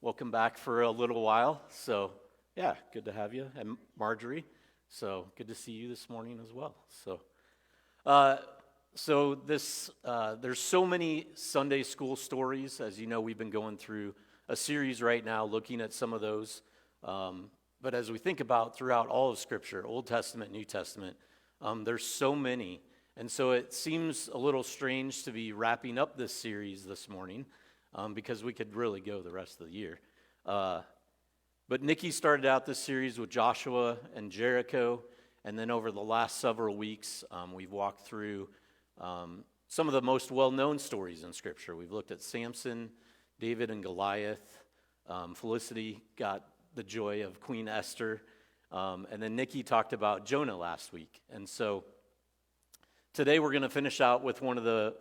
Welcome back for a little while. So, yeah, good to have you. And Marjorie, so good to see you this morning as well. Uh, there's so many Sunday school stories. As you know, we've been going through a series right now looking at some of those. But as we think about throughout all of Scripture, Old Testament, New Testament, there's so many. And so it seems a little strange to be wrapping up this series this morning. Because we could really go the rest of the year. But Nikki started out this series with Joshua and Jericho, and then over the last several weeks, we've walked through some of the most well-known stories in Scripture. We've looked at Samson, David and Goliath. Felicity got the joy of Queen Esther, and then Nikki talked about Jonah last week. And so today we're going to finish out with one of the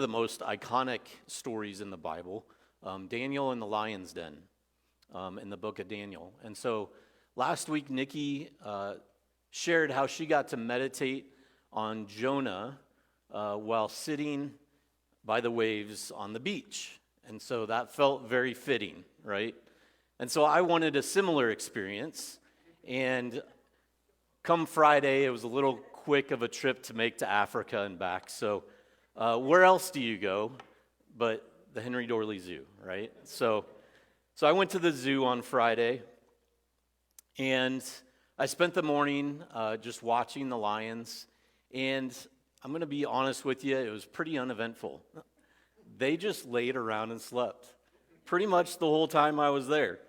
most iconic stories in the Bible, Daniel in the lion's den, in the book of Daniel. And so last week, Nikki shared how she got to meditate on Jonah while sitting by the waves on the beach. And so that felt very fitting, right? And so I wanted a similar experience. And come Friday, it was a little quick of a trip to make to Africa and back. So where else do you go but the Henry Dorley Zoo, right? So I went to the zoo on Friday, and I spent the morning just watching the lions, and I'm going to be honest with you, it was pretty uneventful. They just laid around and slept pretty much the whole time I was there.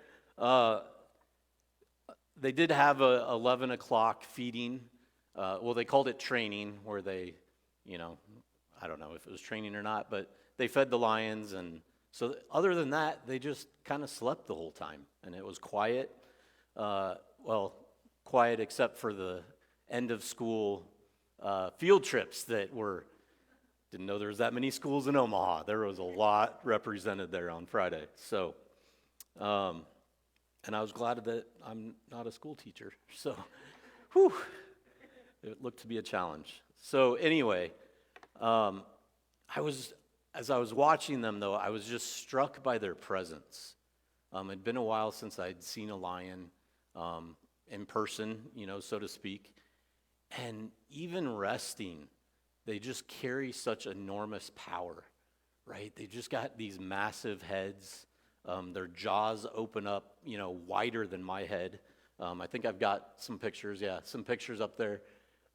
They did have a 11 o'clock feeding. They called it training, where they, I don't know if it was training or not, but they fed the lions, and so other than that, they just kind of slept the whole time, and it was quiet. Quiet except for the end of school field trips didn't know there was that many schools in Omaha. There was a lot represented there on Friday. So, and I was glad that I'm not a school teacher. So, it looked to be a challenge. So anyway. As I was watching them, though, I was just struck by their presence. It'd been a while since I'd seen a lion in person, so to speak. And even resting, they just carry such enormous power, right? They just got these massive heads. Their jaws open up, wider than my head. I think I've got some pictures up there.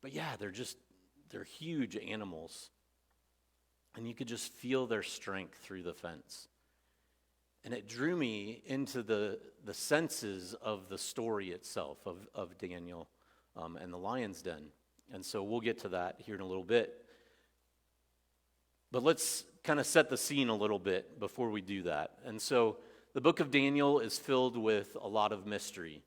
But yeah, they're huge animals. And you could just feel their strength through the fence. And it drew me into the senses of the story itself of Daniel and the lion's den. And so we'll get to that here in a little bit. But let's kind of set the scene a little bit before we do that. And so the book of Daniel is filled with a lot of mystery.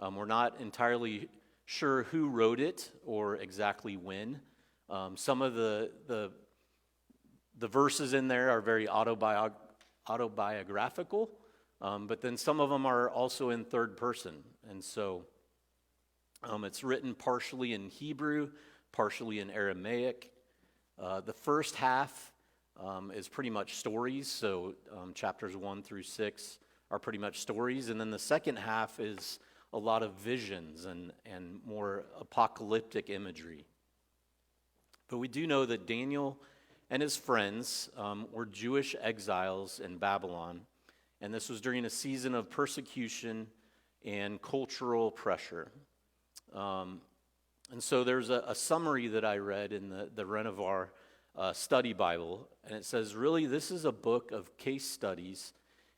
We're not entirely sure who wrote it or exactly when. Some of the verses in there are very autobiographical, but then some of them are also in third person. And so it's written partially in Hebrew, partially in Aramaic. The first half is pretty much stories, so chapters 1 through 6 are pretty much stories, and then the second half is a lot of visions and more apocalyptic imagery. But we do know that Daniel and his friends were Jewish exiles in Babylon, and this was during a season of persecution and cultural pressure. And so there's a summary that I read in the Renovar study Bible, and it says, really, this is a book of case studies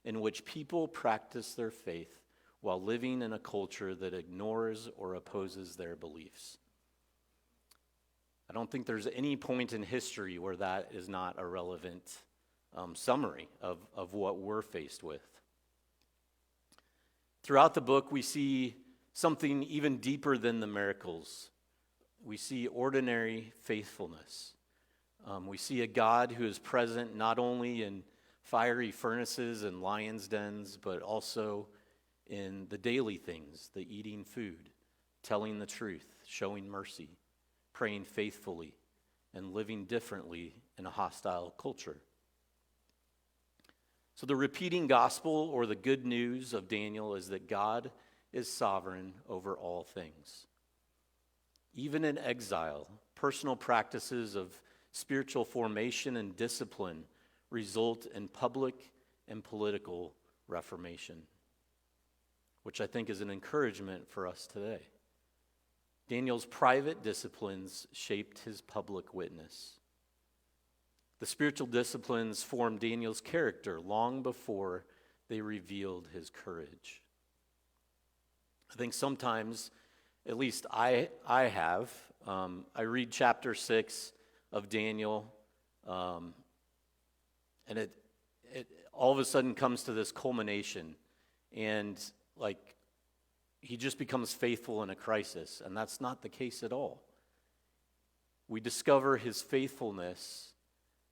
in which people practice their faith while living in a culture that ignores or opposes their beliefs. I don't think there's any point in history where that is not a relevant summary of what we're faced with. Throughout the book, we see something even deeper than the miracles. We see ordinary faithfulness. We see a God who is present not only in fiery furnaces and lions' dens, but also in the daily things, the eating food, telling the truth, showing mercy, praying faithfully, and living differently in a hostile culture. So the repeating gospel, or the good news of Daniel, is that God is sovereign over all things. Even in exile, personal practices of spiritual formation and discipline result in public and political reformation, which I think is an encouragement for us today. Daniel's private disciplines shaped his public witness. The spiritual disciplines formed Daniel's character long before they revealed his courage. I think sometimes, at least I have, I read chapter 6 of Daniel, and it all of a sudden comes to this culmination, and like he just becomes faithful in a crisis, and that's not the case at all. We discover his faithfulness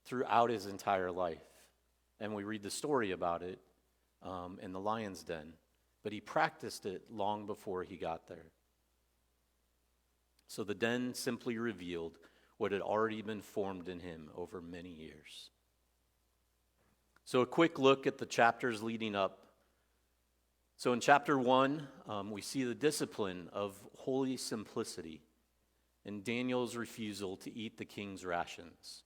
throughout his entire life, and we read the story about it in the lion's den, but he practiced it long before he got there. So the den simply revealed what had already been formed in him over many years. So a quick look at the chapters leading up. So in chapter 1, we see the discipline of holy simplicity and Daniel's refusal to eat the king's rations.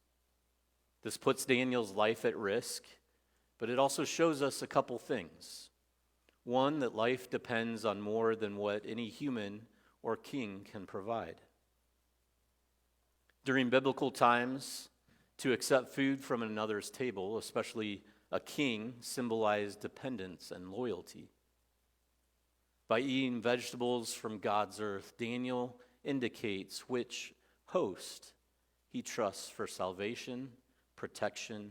This puts Daniel's life at risk, but it also shows us a couple things. One, that life depends on more than what any human or king can provide. During biblical times, to accept food from another's table, especially a king, symbolized dependence and loyalty. By eating vegetables from God's earth, Daniel indicates which host he trusts for salvation, protection,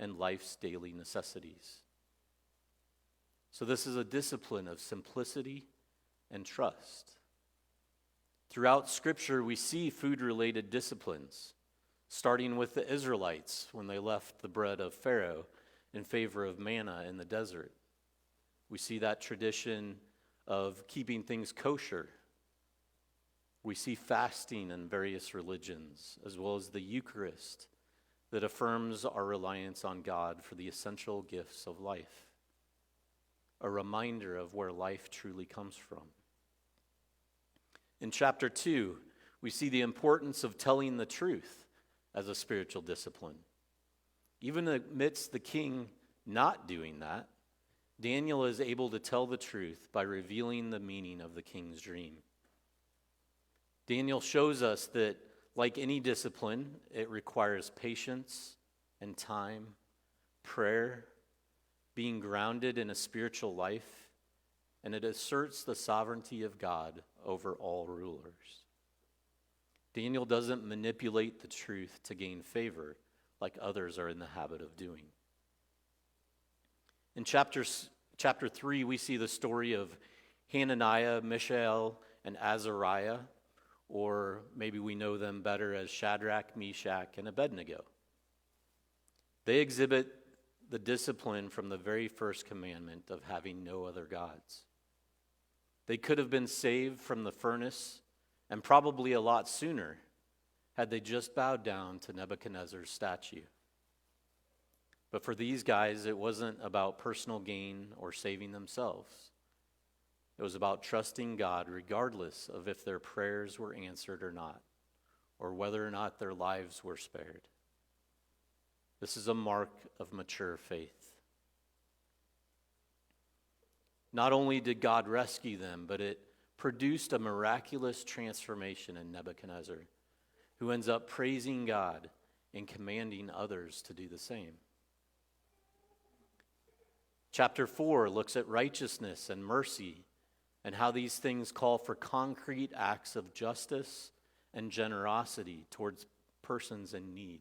and life's daily necessities. So this is a discipline of simplicity and trust. Throughout Scripture, we see food-related disciplines, starting with the Israelites when they left the bread of Pharaoh in favor of manna in the desert. We see that tradition of keeping things kosher. We see fasting in various religions, as well as the Eucharist, that affirms our reliance on God for the essential gifts of life, a reminder of where life truly comes from. In chapter 2, we see the importance of telling the truth as a spiritual discipline. Even amidst the king not doing that, Daniel is able to tell the truth by revealing the meaning of the king's dream. Daniel shows us that, like any discipline, it requires patience and time, prayer, being grounded in a spiritual life, and it asserts the sovereignty of God over all rulers. Daniel doesn't manipulate the truth to gain favor like others are in the habit of doing. In chapter 3, we see the story of Hananiah, Mishael, and Azariah, or maybe we know them better as Shadrach, Meshach, and Abednego. They exhibit the discipline from the very first commandment of having no other gods. They could have been saved from the furnace, and probably a lot sooner, had they just bowed down to Nebuchadnezzar's statue. But for these guys, it wasn't about personal gain or saving themselves. It was about trusting God regardless of if their prayers were answered or not, or whether or not their lives were spared. This is a mark of mature faith. Not only did God rescue them, but it produced a miraculous transformation in Nebuchadnezzar, who ends up praising God and commanding others to do the same. Chapter 4 looks at righteousness and mercy and how these things call for concrete acts of justice and generosity towards persons in need.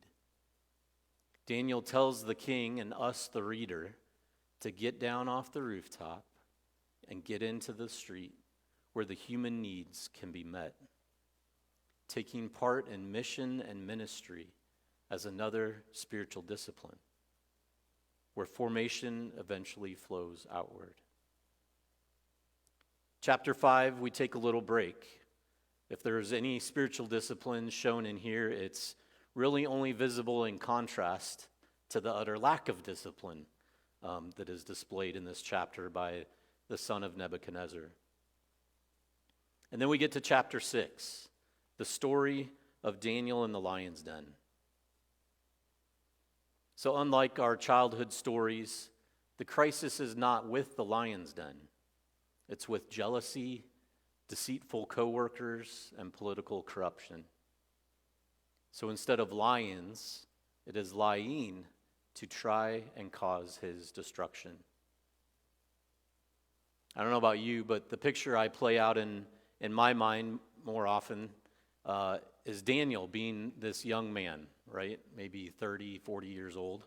Daniel tells the king and us, the reader, to get down off the rooftop and get into the street where the human needs can be met, taking part in mission and ministry as another spiritual discipline, where formation eventually flows outward. Chapter 5, we take a little break. If there's any spiritual discipline shown in here, it's really only visible in contrast to the utter lack of discipline that is displayed in this chapter by the son of Nebuchadnezzar. And then we get to chapter 6, the story of Daniel in the lion's den. So unlike our childhood stories, the crisis is not with the lion's den. It's with jealousy, deceitful coworkers, and political corruption. So instead of lions, it is lying to try and cause his destruction. I don't know about you, but the picture I play out in my mind more often is Daniel being this young man, right? Maybe 30, 40 years old.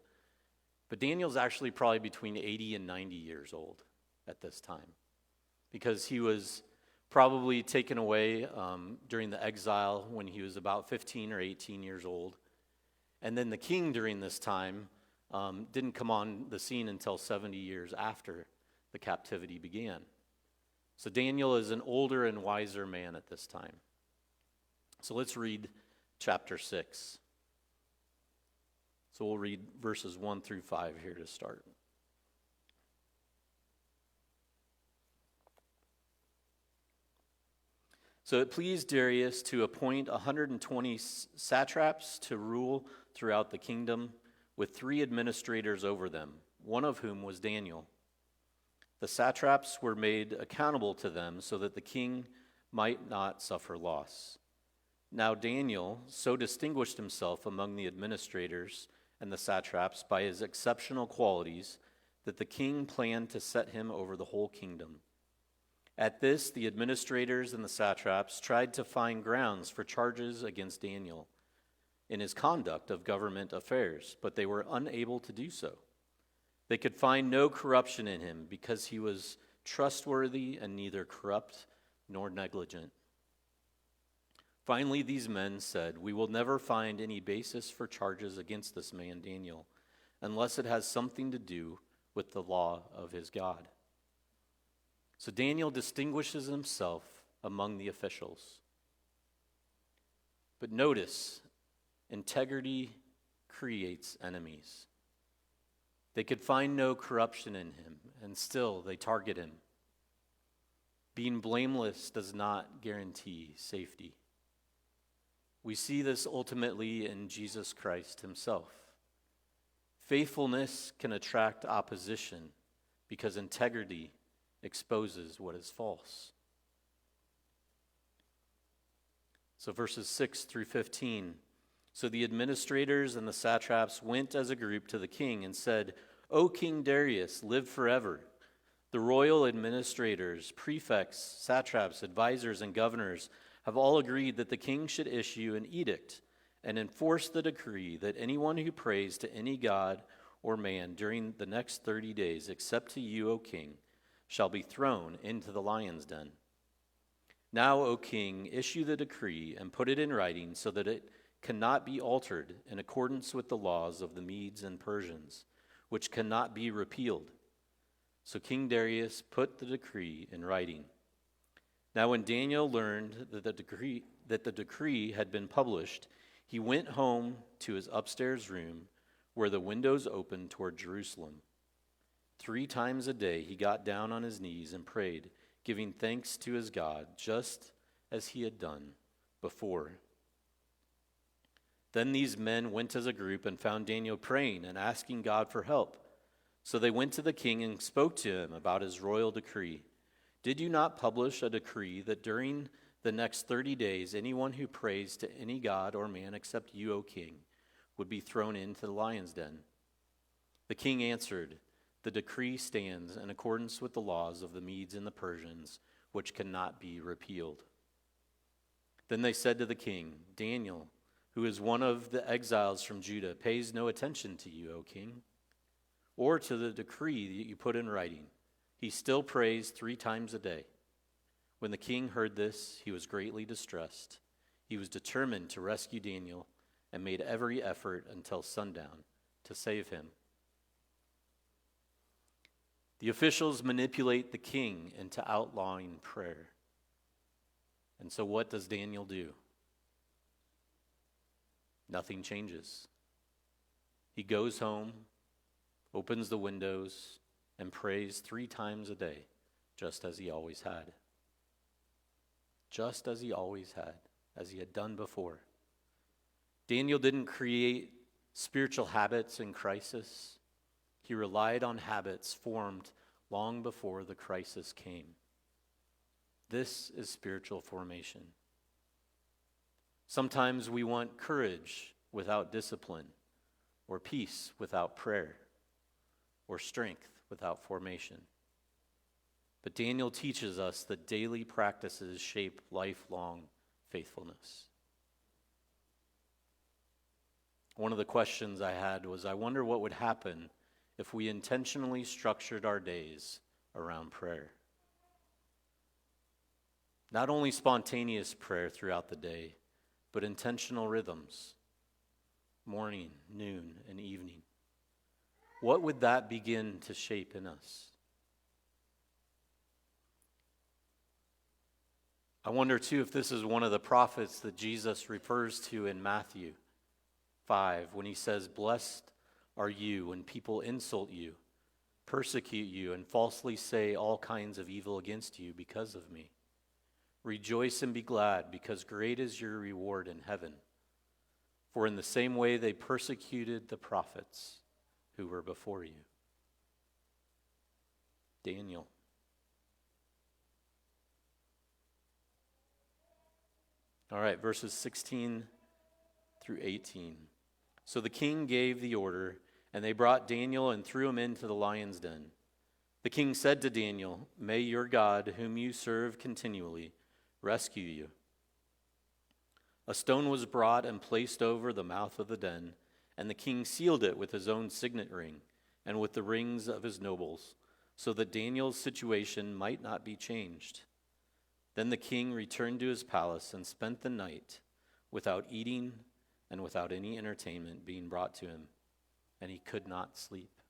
But Daniel's actually probably between 80 and 90 years old at this time, because he was probably taken away during the exile when he was about 15 or 18 years old. And then the king during this time didn't come on the scene until 70 years after the captivity began. So Daniel is an older and wiser man at this time. So let's read chapter 6. So we'll read verses 1 through 5 here to start. So it pleased Darius to appoint 120 satraps to rule throughout the kingdom, with 3 administrators over them, one of whom was Daniel. The satraps were made accountable to them so that the king might not suffer loss. Now Daniel so distinguished himself among the administrators and the satraps by his exceptional qualities that the king planned to set him over the whole kingdom. At this, the administrators and the satraps tried to find grounds for charges against Daniel in his conduct of government affairs, but they were unable to do so. They could find no corruption in him because he was trustworthy and neither corrupt nor negligent. Finally, these men said, "We will never find any basis for charges against this man Daniel, unless it has something to do with the law of his God." So Daniel distinguishes himself among the officials. But notice, integrity creates enemies. They could find no corruption in him, and still they target him. Being blameless does not guarantee safety. We see this ultimately in Jesus Christ himself. Faithfulness can attract opposition because integrity exposes what is false. So verses 6 through 15. So the administrators and the satraps went as a group to the king and said, "O King Darius, live forever. The royal administrators, prefects, satraps, advisors, and governors have all agreed that the king should issue an edict and enforce the decree that anyone who prays to any god or man during the next 30 days, except to you, O king, shall be thrown into the lion's den. Now, O king, issue the decree and put it in writing so that it cannot be altered in accordance with the laws of the Medes and Persians, which cannot be repealed." So King Darius put the decree in writing. Now when Daniel learned that the decree had been published, he went home to his upstairs room where the windows opened toward Jerusalem. 3 times a day he got down on his knees and prayed, giving thanks to his God, just as he had done before. Then these men went as a group and found Daniel praying and asking God for help. So they went to the king and spoke to him about his royal decree. "Did you not publish a decree that during the next 30 days anyone who prays to any god or man except you, O king, would be thrown into the lion's den?" The king answered, "The decree stands in accordance with the laws of the Medes and the Persians, which cannot be repealed." Then they said to the king, "Daniel, who is one of the exiles from Judah, pays no attention to you, O king, or to the decree that you put in writing. He still prays 3 times a day." When the king heard this, he was greatly distressed. He was determined to rescue Daniel and made every effort until sundown to save him. The officials manipulate the king into outlawing prayer. And so what does Daniel do? Nothing changes. He goes home opens the windows, and prays 3 times a day, just as he always had. Just as he always had, as he had done before. Daniel didn't create spiritual habits in crisis. He relied on habits formed long before the crisis came. This is spiritual formation. Sometimes we want courage without discipline, or peace without prayer, or strength without formation. But Daniel teaches us that daily practices shape lifelong faithfulness. One of the questions I had was, I wonder what would happen if we intentionally structured our days around prayer. Not only spontaneous prayer throughout the day, but intentional rhythms, morning, noon, and evening. What would that begin to shape in us? I wonder too if this is one of the prophets that Jesus refers to in Matthew 5 when he says, "Blessed are you when people insult you, persecute you, and falsely say all kinds of evil against you because of me. Rejoice and be glad, because great is your reward in heaven. For in the same way they persecuted the prophets who were before you." Daniel. All right, verses 16 through 18. So the king gave the order, and they brought Daniel and threw him into the lion's den. The king said to Daniel, "May your God, whom you serve continually, rescue you." A stone was brought and placed over the mouth of the den, and the king sealed it with his own signet ring and with the rings of his nobles, so that Daniel's situation might not be changed. Then the king returned to his palace and spent the night without eating and without any entertainment being brought to him, and he could not sleep.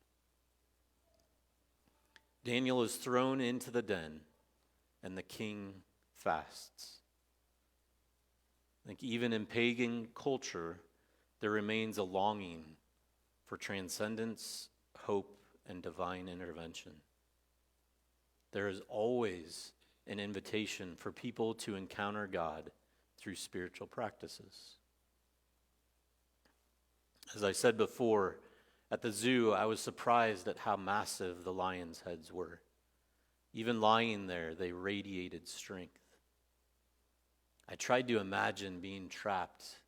Daniel is thrown into the den, and the king fasts. I think even in pagan culture, there remains a longing for transcendence, hope, and divine intervention. There is always an invitation for people to encounter God through spiritual practices. As I said before, at the zoo, I was surprised at how massive the lions' heads were. Even lying there, they radiated strength. I tried to imagine being trapped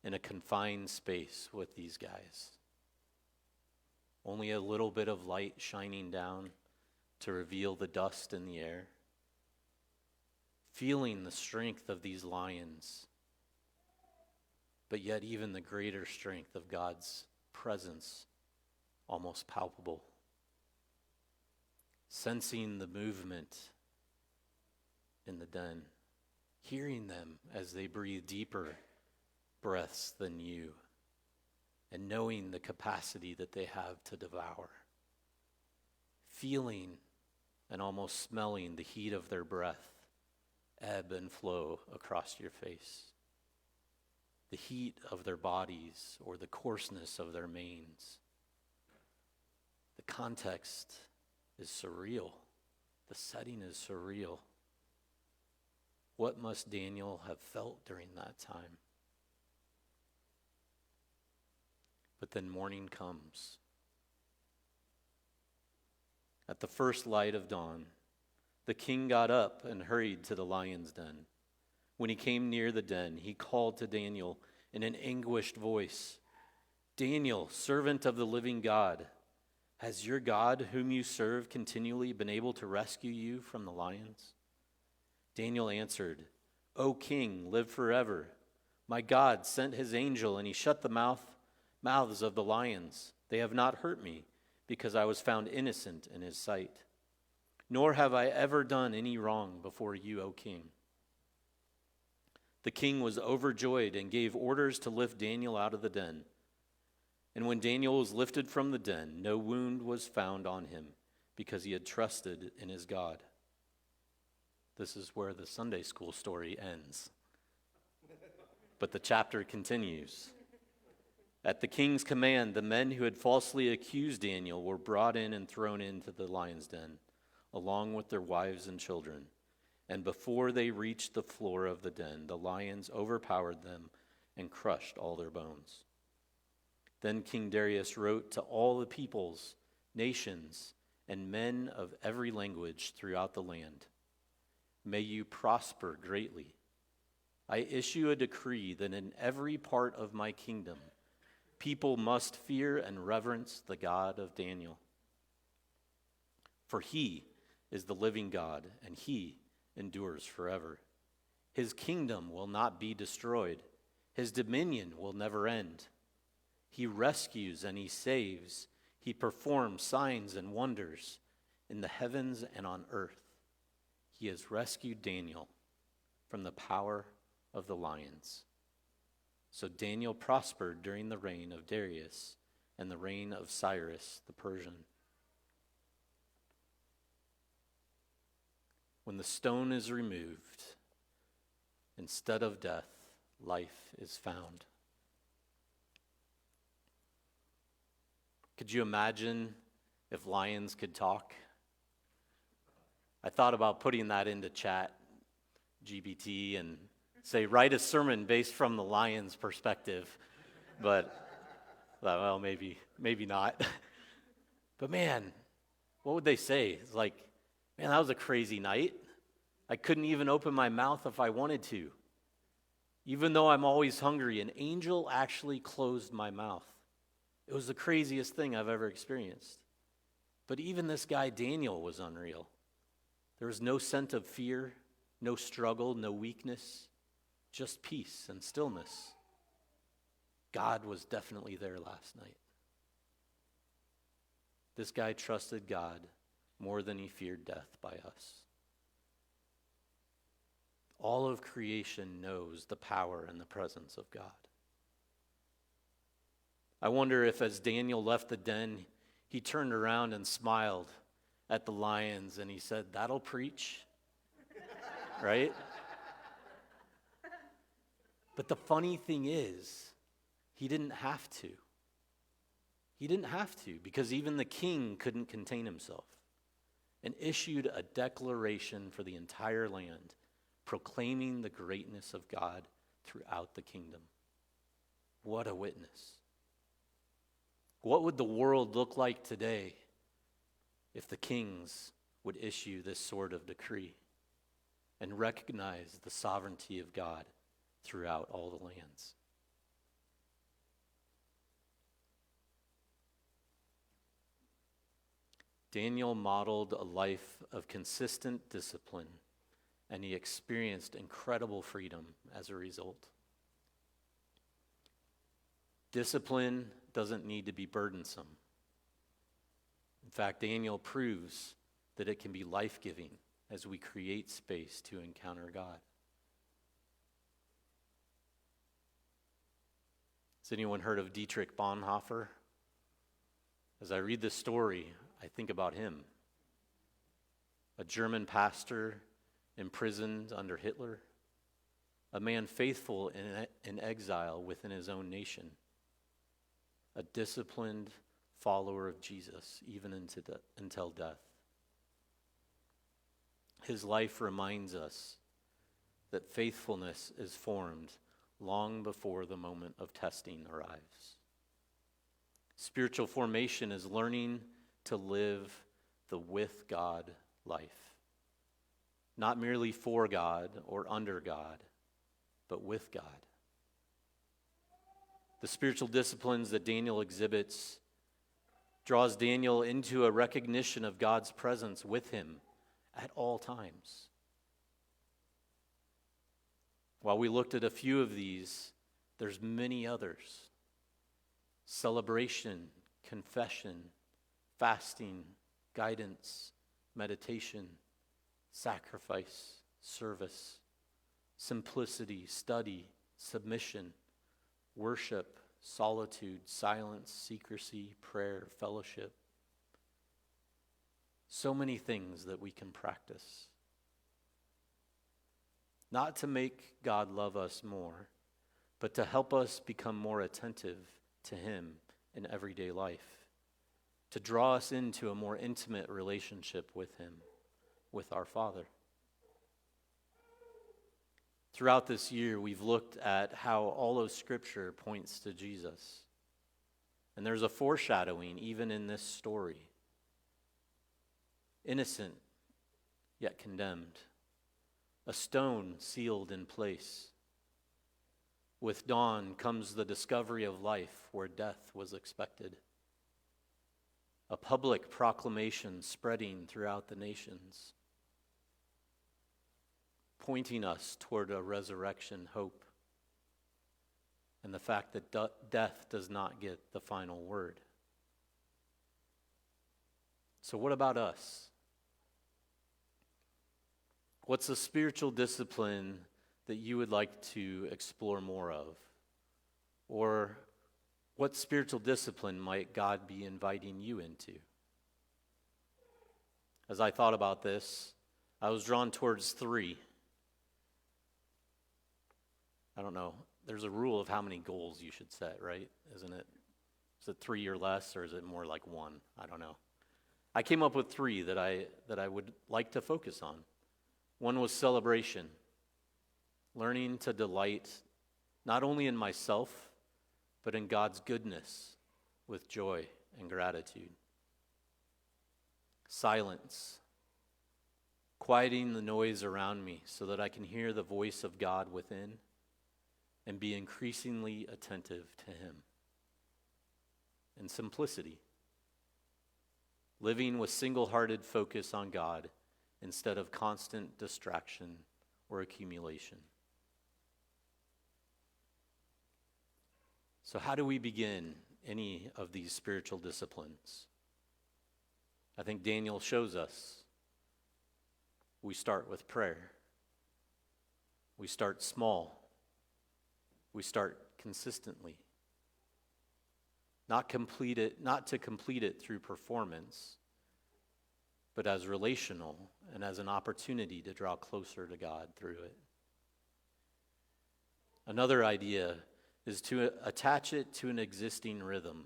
in a confined space with these guys. Only a little bit of light shining down to reveal the dust in the air. Feeling the strength of these lions, but yet even the greater strength of God's presence, almost palpable. Sensing the movement in the den, hearing them as they breathe deeper breaths than you, and knowing the capacity that they have to devour. Feeling and almost smelling the heat of their breath ebb and flow across your face. The heat of their bodies or the coarseness of their manes. The context is surreal. The setting is surreal. What must Daniel have felt during that time? But then morning comes. At the first light of dawn, the king got up and hurried to the lion's den. When he came near the den, he called to Daniel in an anguished voice, "Daniel, servant of the living God, has your God, whom you serve continually, been able to rescue you from the lions?" Daniel answered, "O king, live forever. My God sent his angel, and he shut the mouths of the lions. They have not hurt me, because I was found innocent in his sight. Nor have I ever done any wrong before you, O king." The king was overjoyed and gave orders to lift Daniel out of the den. And when Daniel was lifted from the den, no wound was found on him, because he had trusted in his God. This is where the Sunday school story ends. But the chapter continues. At the king's command, the men who had falsely accused Daniel were brought in and thrown into the lion's den, along with their wives and children. And before they reached the floor of the den, the lions overpowered them and crushed all their bones. Then King Darius wrote to all the peoples, nations, and men of every language throughout the land, "May you prosper greatly. I issue a decree that in every part of my kingdom, people must fear and reverence the God of Daniel. For he is the living God, and he endures forever. His kingdom will not be destroyed. His dominion will never end. He rescues and he saves. He performs signs and wonders in the heavens and on earth. He has rescued Daniel from the power of the lions." So Daniel prospered during the reign of Darius and the reign of Cyrus the Persian. When the stone is removed, instead of death, life is found. Could you imagine if lions could talk? I thought about putting that into chat GPT and say, write a sermon based from the lion's perspective. But, well, maybe not. But man, what would they say? It's like, man, that was a crazy night. I couldn't even open my mouth if I wanted to. Even though I'm always hungry, an angel actually closed my mouth. It was the craziest thing I've ever experienced. But even this guy Daniel was unreal. There was no sense of fear, no struggle, no weakness, just peace and stillness. God was definitely there last night. This guy trusted God more than he feared death by us. All of creation knows the power and the presence of God. I wonder if as Daniel left the den, he turned around and smiled at the lions and he said, "That'll preach," right? But the funny thing is, he didn't have to. He didn't have to, because even the king couldn't contain himself and issued a declaration for the entire land, proclaiming the greatness of God throughout the kingdom. What a witness. What would the world look like today if the kings would issue this sort of decree and recognize the sovereignty of God throughout all the lands? Daniel modeled a life of consistent discipline, and he experienced incredible freedom as a result. Discipline doesn't need to be burdensome. In fact, Daniel proves that it can be life-giving as we create space to encounter God. Has anyone heard of Dietrich Bonhoeffer? As I read this story, I think about him. A German pastor imprisoned under Hitler, a man faithful in exile within his own nation, a disciplined follower of Jesus even until death. His life reminds us that faithfulness is formed long before the moment of testing arrives. Spiritual formation is learning to live the with God life. Not merely for God or under God, but with God. The spiritual disciplines that Daniel exhibits draws Daniel into a recognition of God's presence with him at all times. While we looked at a few of these, there's many others. Celebration, confession, fasting, guidance, meditation, sacrifice, service, simplicity, study, submission, worship, solitude, silence, secrecy, prayer, fellowship. So many things that we can practice. Not to make God love us more, but to help us become more attentive to him in everyday life, to draw us into a more intimate relationship with him, with our Father. Throughout this year, we've looked at how all of Scripture points to Jesus. And there's a foreshadowing even in this story. Innocent, yet condemned. A stone sealed in place. With dawn comes the discovery of life where death was expected. A public proclamation spreading throughout the nations, pointing us toward a resurrection hope and the fact that death does not get the final word. So what about us? What's a spiritual discipline that you would like to explore more of? Or what spiritual discipline might God be inviting you into? As I thought about this, I was drawn towards 3. I don't know. There's a rule of how many goals you should set, right? Isn't it? Is it 3 or less, or is it more like 1? I don't know. I came up with 3 that I would like to focus on. One was celebration, learning to delight not only in myself, but in God's goodness with joy and gratitude. Silence, quieting the noise around me so that I can hear the voice of God within and be increasingly attentive to him. And simplicity, living with single-hearted focus on God instead of constant distraction or accumulation. So how do we begin any of these spiritual disciplines? I think Daniel shows us. We start with prayer. We start small. We start consistently. Not to complete it through performance, but as relational and as an opportunity to draw closer to God through it. Another idea is to attach it to an existing rhythm.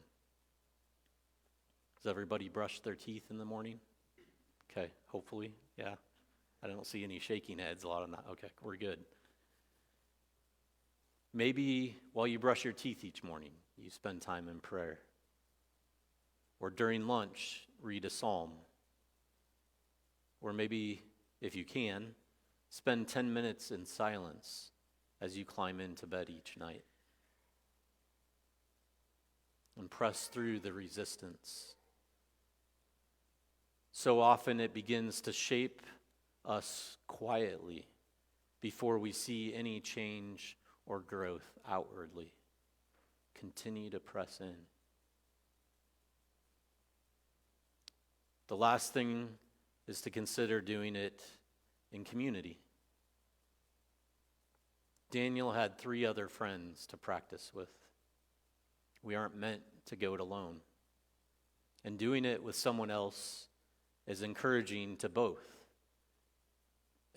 Does everybody brush their teeth in the morning? Okay, hopefully, yeah. I don't see any shaking heads, a lot of that. Okay, we're good. Maybe while you brush your teeth each morning, you spend time in prayer. Or during lunch, read a psalm. Or maybe, if you can, spend 10 minutes in silence as you climb into bed each night. And press through the resistance. So often it begins to shape us quietly before we see any change or growth outwardly. Continue to press in. The last thing is to consider doing it in community. Daniel had 3 other friends to practice with. We aren't meant to go it alone. And doing it with someone else is encouraging to both.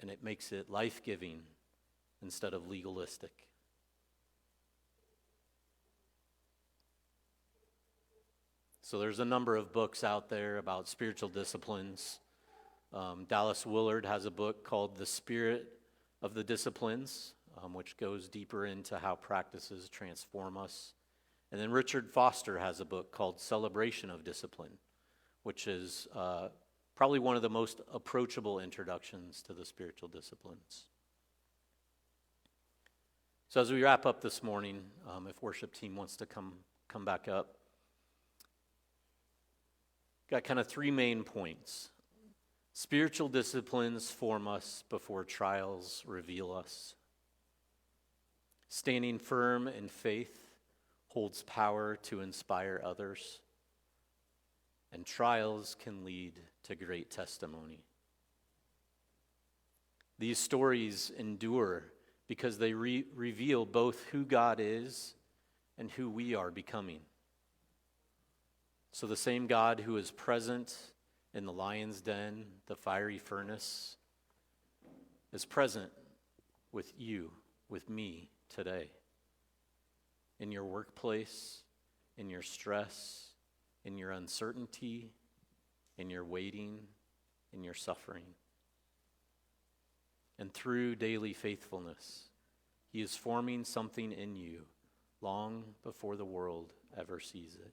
And it makes it life-giving instead of legalistic. So there's a number of books out there about spiritual disciplines. Dallas Willard has a book called The Spirit of the Disciplines, which goes deeper into how practices transform us. And then Richard Foster has a book called Celebration of Discipline, which is probably one of the most approachable introductions to the spiritual disciplines. So as we wrap up this morning, if worship team wants to come back up, got kind of 3 main points. Spiritual disciplines form us before trials reveal us. Standing firm in faith holds power to inspire others. And trials can lead to great testimony. These stories endure because they reveal both who God is and who we are becoming. So the same God who is present in the lion's den, the fiery furnace, is present with you, with me today. In your workplace, in your stress, in your uncertainty, in your waiting, in your suffering. And through daily faithfulness, he is forming something in you long before the world ever sees it.